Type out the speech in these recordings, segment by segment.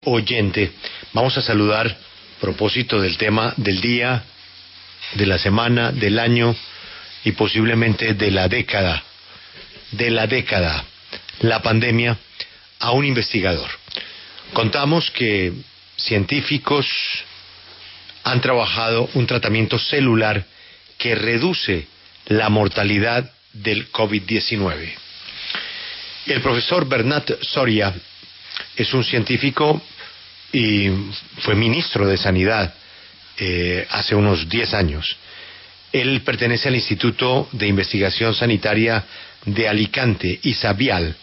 oyente. Vamos a saludar a propósito del tema del día, de la semana, del año y posiblemente de la década, la pandemia, a un investigador. Contamos que científicos han trabajado un tratamiento celular que reduce la mortalidad del COVID-19. El profesor Bernat Soria es un científico y fue ministro de Sanidad hace unos 10 años. Él pertenece al Instituto de Investigación Sanitaria de Alicante, ISABIAL,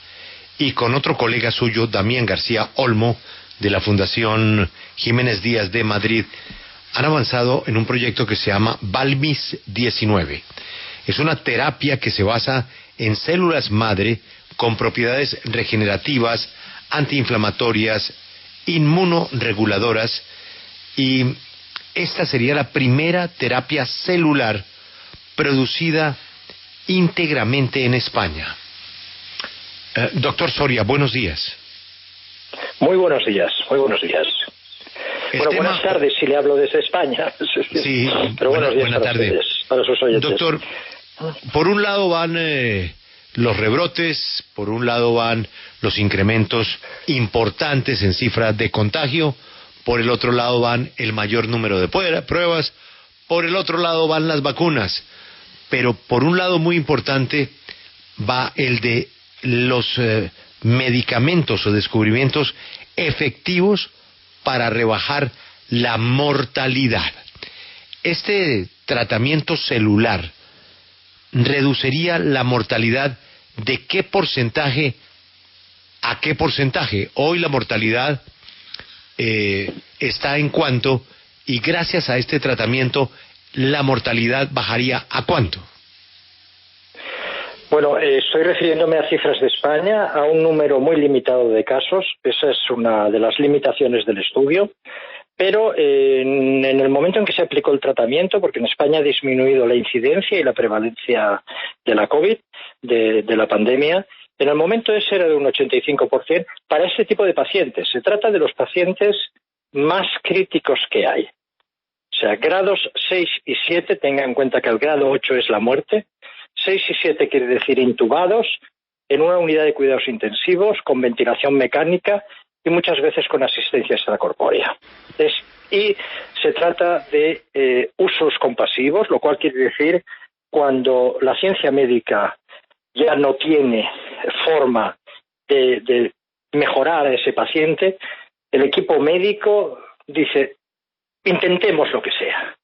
y con otro colega suyo, Damián García Olmo, de la Fundación Jiménez Díaz de Madrid, han avanzado en un proyecto que se llama Valmis-19. Es una terapia que se basa en células madre con propiedades regenerativas, antiinflamatorias, inmunoreguladoras, y esta sería la primera terapia celular producida íntegramente en España. Doctor Soria, buenos días. Muy buenos días, muy buenos días. Buenas tardes si le hablo desde España. Sí, pero buenos días para tarde. ustedes, para sus oyentes. Doctor, por un lado van los rebrotes, por un lado van los incrementos importantes en cifras de contagio, por el otro lado van el mayor número de pruebas, por el otro lado van las vacunas, pero por un lado muy importante va el de los medicamentos o descubrimientos efectivos para rebajar la mortalidad. Este tratamiento celular reduciría la mortalidad ¿de qué porcentaje a qué porcentaje? Hoy la mortalidad está en cuánto, y gracias a este tratamiento la mortalidad bajaría ¿a cuánto? Bueno, estoy refiriéndome a cifras de España, a un número muy limitado de casos. Esa es una de las limitaciones del estudio. Pero en el momento en que se aplicó el tratamiento, porque en España ha disminuido la incidencia y la prevalencia de la COVID, de la pandemia, en el momento ese era de un 85% para este tipo de pacientes. Se trata de los pacientes más críticos que hay. O sea, grados 6 y 7, tenga en cuenta que el grado 8 es la muerte. 6 y 7 quiere decir intubados en una unidad de cuidados intensivos con ventilación mecánica y muchas veces con asistencia extracorpórea. Y se trata de usos compasivos, lo cual quiere decir cuando la ciencia médica ya no tiene forma de mejorar a ese paciente, el equipo médico dice, intentemos lo que sea.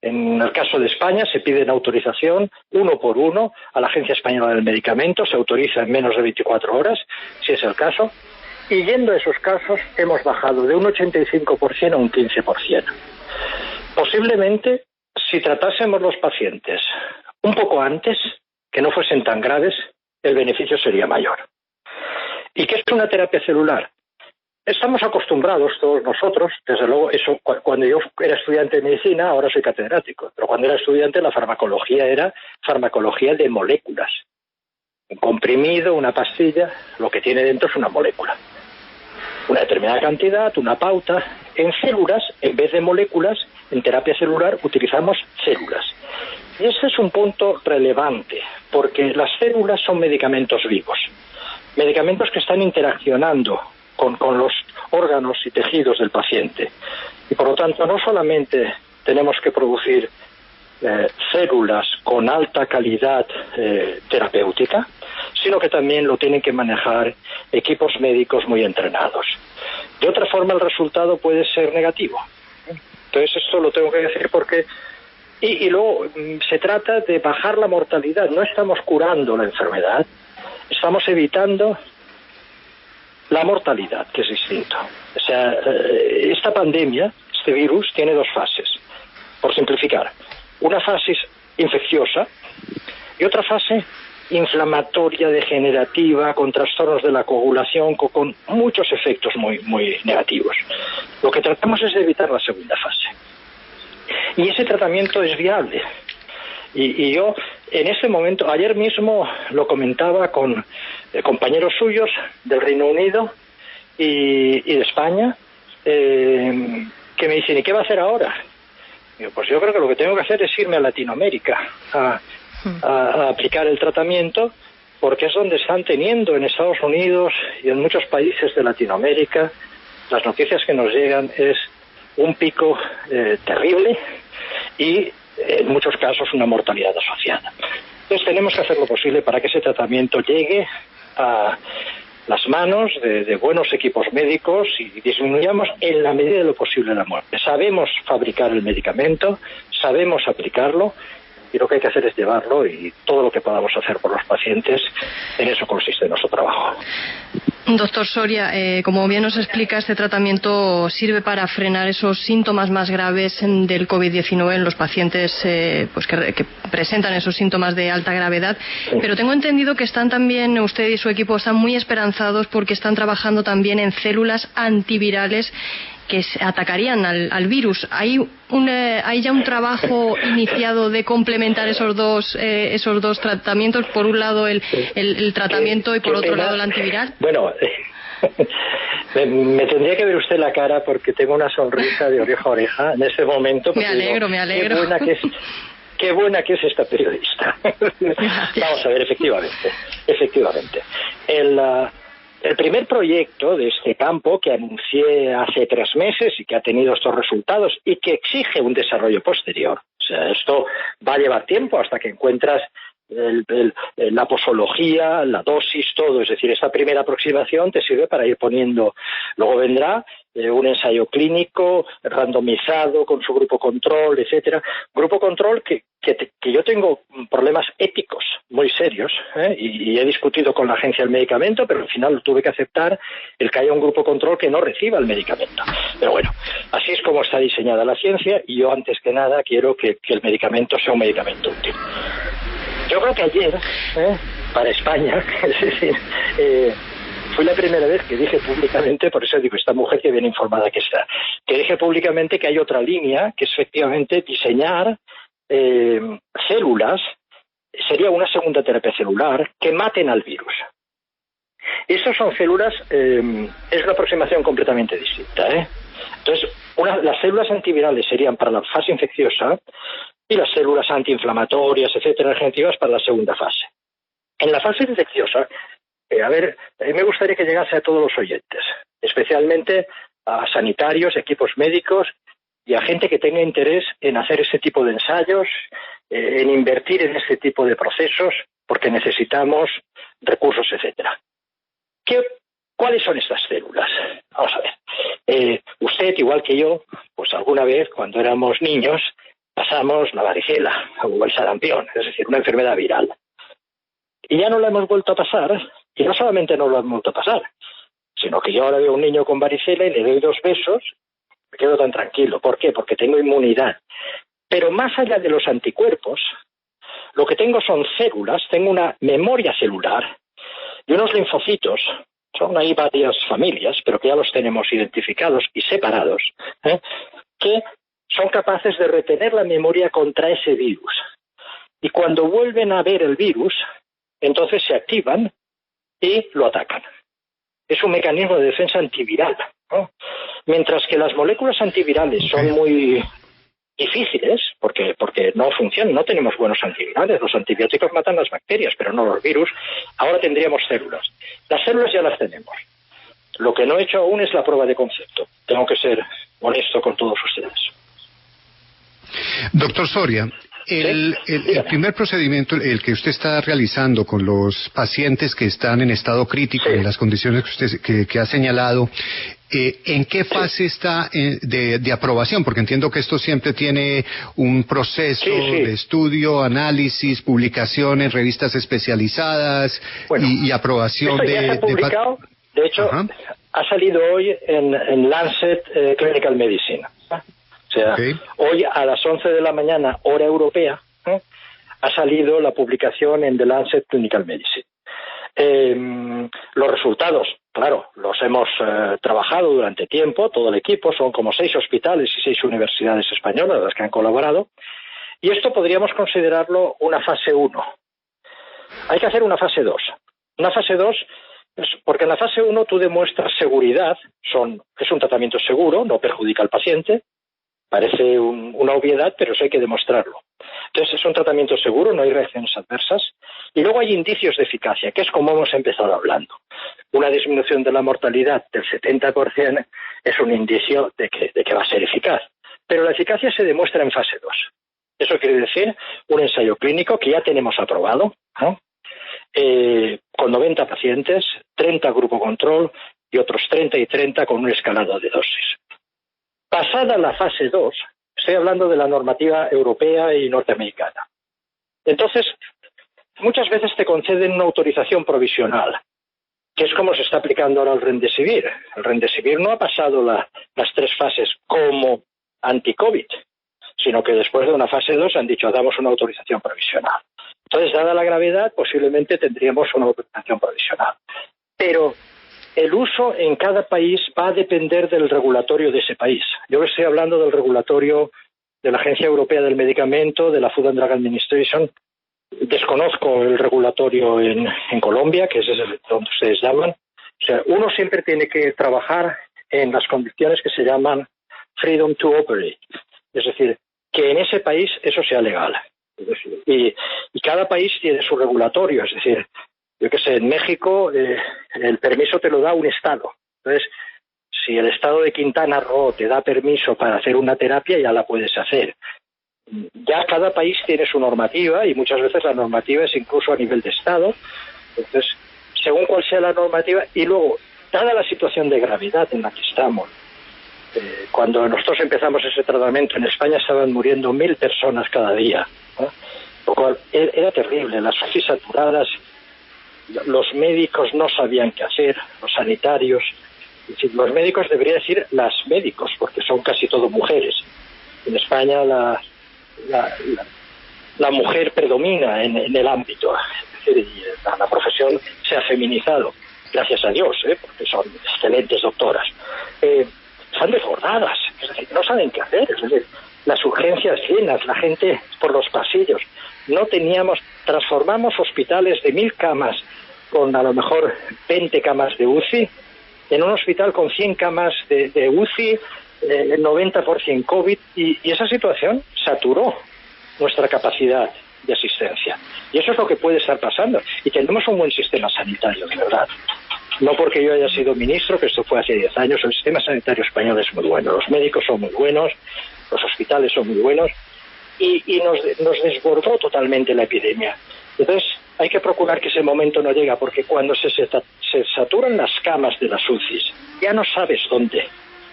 En el caso de España se pide autorización uno por uno a la Agencia Española del Medicamento, se autoriza en menos de 24 horas, si es el caso, y yendo a esos casos hemos bajado de un 85% a un 15%. Posiblemente, si tratásemos los pacientes un poco antes, que no fuesen tan graves, el beneficio sería mayor. ¿Y qué es una terapia celular? Estamos acostumbrados todos nosotros, desde luego, eso cuando yo era estudiante de medicina, ahora soy catedrático, pero cuando era estudiante la farmacología era farmacología de moléculas. Un comprimido, una pastilla, lo que tiene dentro es una molécula. Una determinada cantidad, una pauta. En células, en vez de moléculas, en terapia celular utilizamos células. Y ese es un punto relevante, porque las células son medicamentos vivos. Medicamentos que están interaccionando con los órganos y tejidos del paciente. Y por lo tanto, no solamente tenemos que producir células con alta calidad terapéutica, sino que también lo tienen que manejar equipos médicos muy entrenados. De otra forma, el resultado puede ser negativo. Entonces, esto lo tengo que decir porque... Y luego, se trata de bajar la mortalidad. No estamos curando la enfermedad, estamos evitando la mortalidad, que es distinto. O sea, esta pandemia, este virus, tiene dos fases, por simplificar. Una fase infecciosa y otra fase inflamatoria, degenerativa, con trastornos de la coagulación, con muchos efectos muy, muy negativos. Lo que tratamos es de evitar la segunda fase. Y ese tratamiento es viable. Y yo, en ese momento, ayer mismo lo comentaba con compañeros suyos del Reino Unido y de España, que me dicen, ¿y qué va a hacer ahora? Digo, pues yo creo que lo que tengo que hacer es irme a Latinoamérica a aplicar el tratamiento, porque es donde están teniendo en Estados Unidos y en muchos países de Latinoamérica, las noticias que nos llegan es un pico terrible y en muchos casos una mortalidad asociada. Entonces tenemos que hacer lo posible para que ese tratamiento llegue a las manos de buenos equipos médicos y disminuyamos en la medida de lo posible la muerte. Sabemos fabricar el medicamento, sabemos aplicarlo, y lo que hay que hacer es llevarlo, y todo lo que podamos hacer por los pacientes, en eso consiste nuestro trabajo. Doctor Soria, como bien nos explica, este tratamiento sirve para frenar esos síntomas más graves del COVID-19 en los pacientes pues que presentan esos síntomas de alta gravedad. Sí. Pero tengo entendido que están también, usted y su equipo están muy esperanzados porque están trabajando también en células antivirales que atacarían al virus. ¿Hay ya un trabajo iniciado de complementar esos dos tratamientos? Por un lado el tratamiento y por otro lado el antiviral. Bueno, me tendría que ver usted la cara porque tengo una sonrisa de oreja a oreja en ese momento. Me alegro. Qué buena que es esta periodista. Vamos a ver, efectivamente. El primer proyecto de este campo que anuncié hace 3 meses y que ha tenido estos resultados y que exige un desarrollo posterior. O sea, esto va a llevar tiempo hasta que encuentras la posología, la dosis, todo. Es decir, esta primera aproximación te sirve para ir poniendo. Luego vendrá un ensayo clínico randomizado con su grupo control, etcétera. Grupo control que yo tengo problemas éticos muy serios, y he discutido con la agencia del medicamento, pero al final tuve que aceptar el que haya un grupo control que no reciba el medicamento. Pero bueno, así es como está diseñada la ciencia, y yo antes que nada quiero que el medicamento sea un medicamento útil. Yo creo que ayer, para España, es decir, fue la primera vez que dije públicamente, por eso digo, esta mujer que bien informada que está, que dije públicamente que hay otra línea, que es efectivamente diseñar células, sería una segunda terapia celular, que maten al virus. Estas son células, es una aproximación completamente distinta, Entonces, las células antivirales serían para la fase infecciosa y las células antiinflamatorias, etcétera, regenerativas para la segunda fase. En la fase infecciosa, a mí me gustaría que llegase a todos los oyentes, especialmente a sanitarios, equipos médicos y a gente que tenga interés en hacer ese tipo de ensayos, en invertir en este tipo de procesos, porque necesitamos recursos, etcétera. ¿Cuáles son estas células? Vamos a ver. Usted, igual que yo, pues alguna vez cuando éramos niños pasamos la varicela o el sarampión, es decir, una enfermedad viral. Y ya no la hemos vuelto a pasar, y no solamente no lo hemos vuelto a pasar, sino que yo ahora veo a un niño con varicela y le doy 2 besos, me quedo tan tranquilo. ¿Por qué? Porque tengo inmunidad. Pero más allá de los anticuerpos, lo que tengo son células, tengo una memoria celular y unos linfocitos. Son ahí varias familias, pero que ya los tenemos identificados y separados, que son capaces de retener la memoria contra ese virus. Y cuando vuelven a ver el virus, entonces se activan y lo atacan. Es un mecanismo de defensa antiviral, ¿no? Mientras que las moléculas antivirales son muy difíciles, porque no funcionan, no tenemos buenos antivirales. Los antibióticos matan las bacterias, pero no los virus. Ahora tendríamos células. Las células ya las tenemos. Lo que no he hecho aún es la prueba de concepto. Tengo que ser honesto con todos ustedes. Doctor Soria, el primer procedimiento, el que usted está realizando con los pacientes que están en estado crítico, en las condiciones que usted que ha señalado, ¿en qué fase está de aprobación? Porque entiendo que esto siempre tiene un proceso de estudio, análisis, publicación en revistas especializadas, y aprobación esto ya está publicado. De hecho, ha salido hoy en Lancet Clinical Medicine. O sea, hoy a las 11 de la mañana, hora europea, ha salido la publicación en The Lancet Clinical Medicine. Los resultados, claro, los hemos trabajado durante tiempo, todo el equipo, son como 6 hospitales y 6 universidades españolas las que han colaborado, y esto podríamos considerarlo una fase 1. Hay que hacer una fase 2. Una fase 2 Porque en la fase 1 tú demuestras seguridad, es un tratamiento seguro, no perjudica al paciente, parece una obviedad, pero eso hay que demostrarlo. Entonces es un tratamiento seguro, no hay reacciones adversas, y luego hay indicios de eficacia, que es como hemos empezado hablando. Una disminución de la mortalidad del 70% es un indicio de que va a ser eficaz, pero la eficacia se demuestra en fase 2. Eso quiere decir un ensayo clínico que ya tenemos aprobado, ¿no? Con 90 pacientes, 30 grupo control y otros 30 y 30 con un escalado de dosis. Pasada la fase 2, estoy hablando de la normativa europea y norteamericana. Entonces, muchas veces te conceden una autorización provisional, que es como se está aplicando ahora el Remdesivir. El Remdesivir no ha pasado las 3 fases como anti-COVID, sino que después de una fase 2 han dicho, damos una autorización provisional. Entonces, dada la gravedad, posiblemente tendríamos una autorización provisional. Pero el uso en cada país va a depender del regulatorio de ese país. Yo estoy hablando del regulatorio de la Agencia Europea del Medicamento, de la Food and Drug Administration. Desconozco el regulatorio en Colombia, que es donde ustedes llaman. O sea, uno siempre tiene que trabajar en las condiciones que se llaman freedom to operate. Es decir, que en ese país eso sea legal. Es decir, y cada país tiene su regulatorio. Es decir, yo qué sé, en México el permiso te lo da un estado. Entonces, si el estado de Quintana Roo te da permiso para hacer una terapia, ya la puedes hacer. Ya cada país tiene su normativa y muchas veces la normativa es incluso a nivel de estado. Entonces, según cuál sea la normativa, y luego, dada la situación de gravedad en la que estamos, cuando nosotros empezamos ese tratamiento en España estaban muriendo 1.000 personas cada día, ¿no? Lo cual era terrible, las UCI saturadas, los médicos no sabían qué hacer, los sanitarios, es decir, los médicos debería decir las médicos, porque son casi todo mujeres. En España la mujer predomina en el ámbito, es decir, la profesión se ha feminizado, gracias a Dios, porque son excelentes doctoras. Están desbordadas, es decir, no saben qué hacer, es decir, las urgencias llenas, la gente por los pasillos. Transformamos hospitales de 1.000 camas con a lo mejor 20 camas de UCI en un hospital con 100 camas de UCI, 90% COVID, y esa situación saturó nuestra capacidad de asistencia. Y eso es lo que puede estar pasando. Y tenemos un buen sistema sanitario, de verdad. No porque yo haya sido ministro, que esto fue hace 10 años, el sistema sanitario español es muy bueno, los médicos son muy buenos, los hospitales son muy buenos, y nos desbordó totalmente la epidemia. Entonces, hay que procurar que ese momento no llegue, porque cuando se saturan las camas de las UCIs, ya no sabes dónde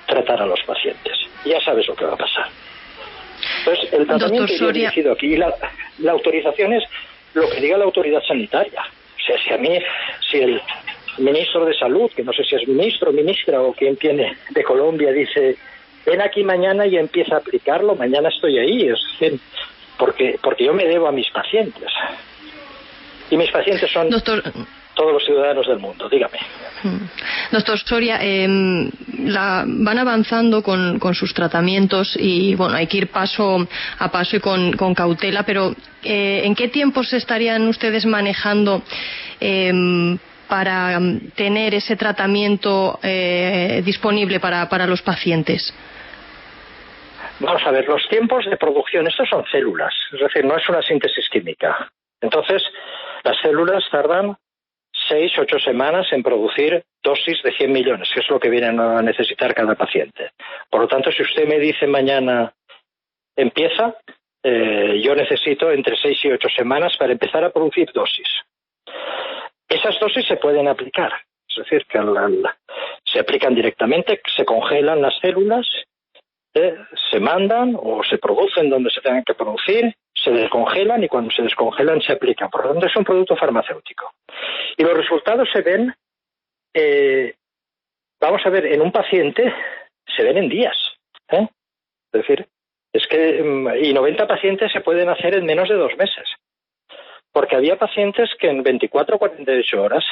tratar a los pacientes, ya sabes lo que va a pasar. Entonces, el tratamiento iría dirigido aquí, y la autorización es lo que diga la autoridad sanitaria. O sea, si el ministro de Salud, que no sé si es ministro, ministra o quien tiene de Colombia, dice, ven aquí mañana y empieza a aplicarlo, mañana estoy ahí, es decir, porque yo me debo a mis pacientes. Y mis pacientes son todos los ciudadanos del mundo, dígame. Doctor Soria, van avanzando con sus tratamientos y bueno, hay que ir paso a paso y con cautela, pero ¿en qué tiempo se estarían ustedes manejando para tener ese tratamiento disponible para los pacientes? Vamos a ver, los tiempos de producción, estos son células, es decir, no es una síntesis química. Entonces, las células tardan 6-8 semanas en producir dosis de 100 millones, que es lo que vienen a necesitar cada paciente. Por lo tanto, si usted me dice mañana empieza, yo necesito entre 6 y 8 semanas para empezar a producir dosis. Esas dosis se pueden aplicar, es decir, que se aplican directamente, se congelan las células, se mandan o se producen donde se tengan que producir, se descongelan y cuando se descongelan se aplican. Por lo tanto, es un producto farmacéutico. Y los resultados se ven, vamos a ver, en un paciente se ven en días. Es decir, y 90 pacientes se pueden hacer en menos de 2 meses. Porque había pacientes que en 24 o 48 horas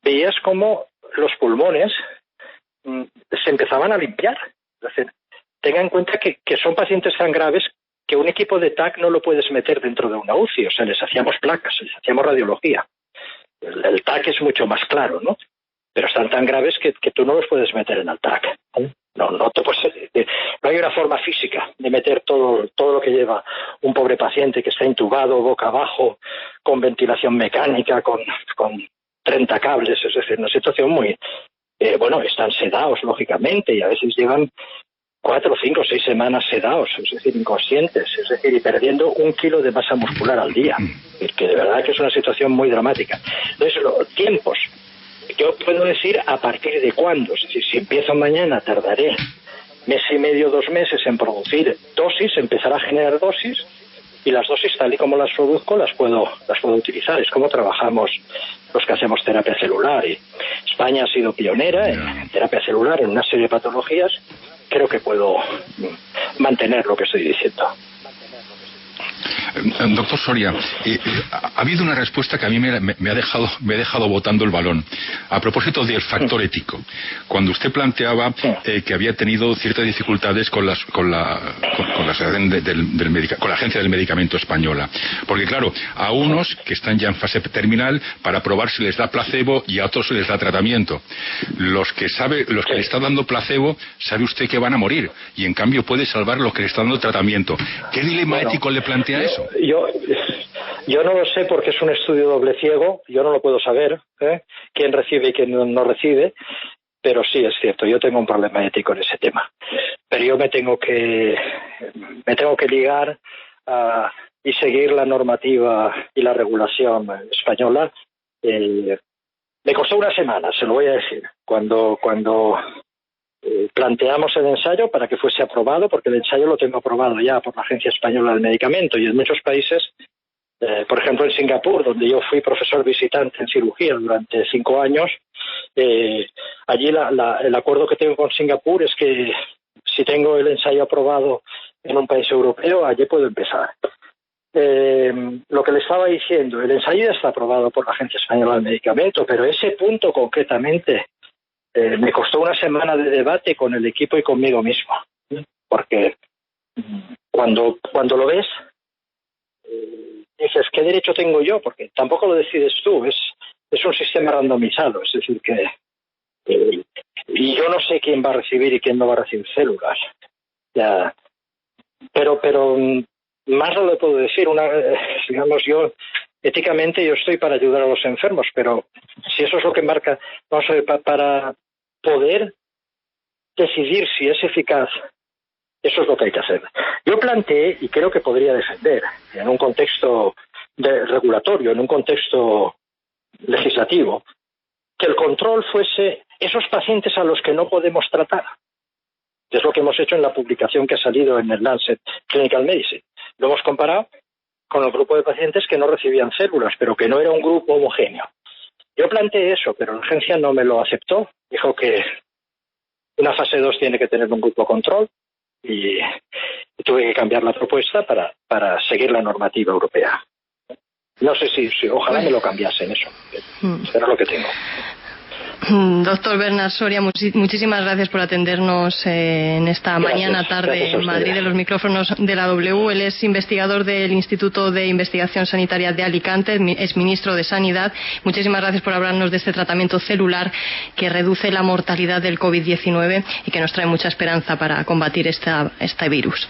veías como los pulmones se empezaban a limpiar. Es decir, tenga en cuenta que son pacientes tan graves que un equipo de TAC no lo puedes meter dentro de una UCI, o sea, les hacíamos placas, les hacíamos radiología. El TAC es mucho más claro, ¿no? Pero están tan graves que tú no los puedes meter en el TAC. No hay una forma física de meter todo lo que lleva un pobre paciente que está intubado, boca abajo, con ventilación mecánica, con 30 cables. Es decir, una situación muy... están sedados, lógicamente, y a veces llevan 4, 5, 6 semanas sedados, es decir, inconscientes, es decir, y perdiendo 1 kilo de masa muscular al día, que de verdad que es una situación muy dramática. Entonces, los tiempos, yo puedo decir a partir de cuándo, es decir, si empiezo mañana tardaré 1 mes y medio, 2 meses en producir dosis, empezar a generar dosis, y las dosis tal y como las produzco las puedo utilizar. Es como trabajamos los que hacemos terapia celular, y España ha sido pionera en terapia celular en una serie de patologías. Creo que puedo mantener lo que estoy diciendo. Doctor Soria, ha habido una respuesta que a mí me ha dejado botando el balón. A propósito del factor ético, cuando usted planteaba que había tenido ciertas dificultades con la Agencia del Medicamento Española. Porque claro, a unos que están ya en fase terminal, para probar si les da placebo, y a otros se les da tratamiento. Los que le está dando placebo, sabe usted que van a morir, y en cambio puede salvar los que le está dando tratamiento. ¿Qué dilema ético le plantea eso? Yo no lo sé, porque es un estudio doble ciego, yo no lo puedo saber, quién recibe y quién no recibe, pero sí es cierto, yo tengo un problema ético en ese tema. Pero yo me tengo que ligar y seguir la normativa y la regulación española. Me costó 1 semana, se lo voy a decir, cuando planteamos el ensayo para que fuese aprobado, porque el ensayo lo tengo aprobado ya por la Agencia Española del Medicamento, y en muchos países, por ejemplo en Singapur, donde yo fui profesor visitante en cirugía durante 5 años, allí el acuerdo que tengo con Singapur es que si tengo el ensayo aprobado en un país europeo, allí puedo empezar. Lo que le estaba diciendo, el ensayo ya está aprobado por la Agencia Española del Medicamento, pero ese punto concretamente me costó 1 semana de debate con el equipo y conmigo mismo, porque cuando lo ves, dices, ¿qué derecho tengo yo? Porque tampoco lo decides tú, es un sistema randomizado, es decir, que y yo no sé quién va a recibir y quién no va a recibir células. Pero más no le puedo decir. Digamos, yo éticamente yo estoy para ayudar a los enfermos, pero si eso es lo que marca, vamos a ver, para poder decidir si es eficaz, eso es lo que hay que hacer. Yo planteé, y creo que podría defender, en un contexto regulatorio, en un contexto legislativo, que el control fuese esos pacientes a los que no podemos tratar, que es lo que hemos hecho en la publicación que ha salido en el Lancet Clinical Medicine. Lo hemos comparado con el grupo de pacientes que no recibían células, pero que no era un grupo homogéneo. Yo planteé eso, pero la agencia no me lo aceptó. Dijo que una fase 2 tiene que tener un grupo control, y tuve que cambiar la propuesta para seguir la normativa europea. No sé si ojalá me lo cambiasen eso, pero es lo que tengo. Doctor Bernat Soria, muchísimas gracias por atendernos en esta mañana tarde en Madrid de los micrófonos de la W. Él es investigador del Instituto de Investigación Sanitaria de Alicante, es ministro de Sanidad. Muchísimas gracias por hablarnos de este tratamiento celular que reduce la mortalidad del COVID-19 y que nos trae mucha esperanza para combatir este virus.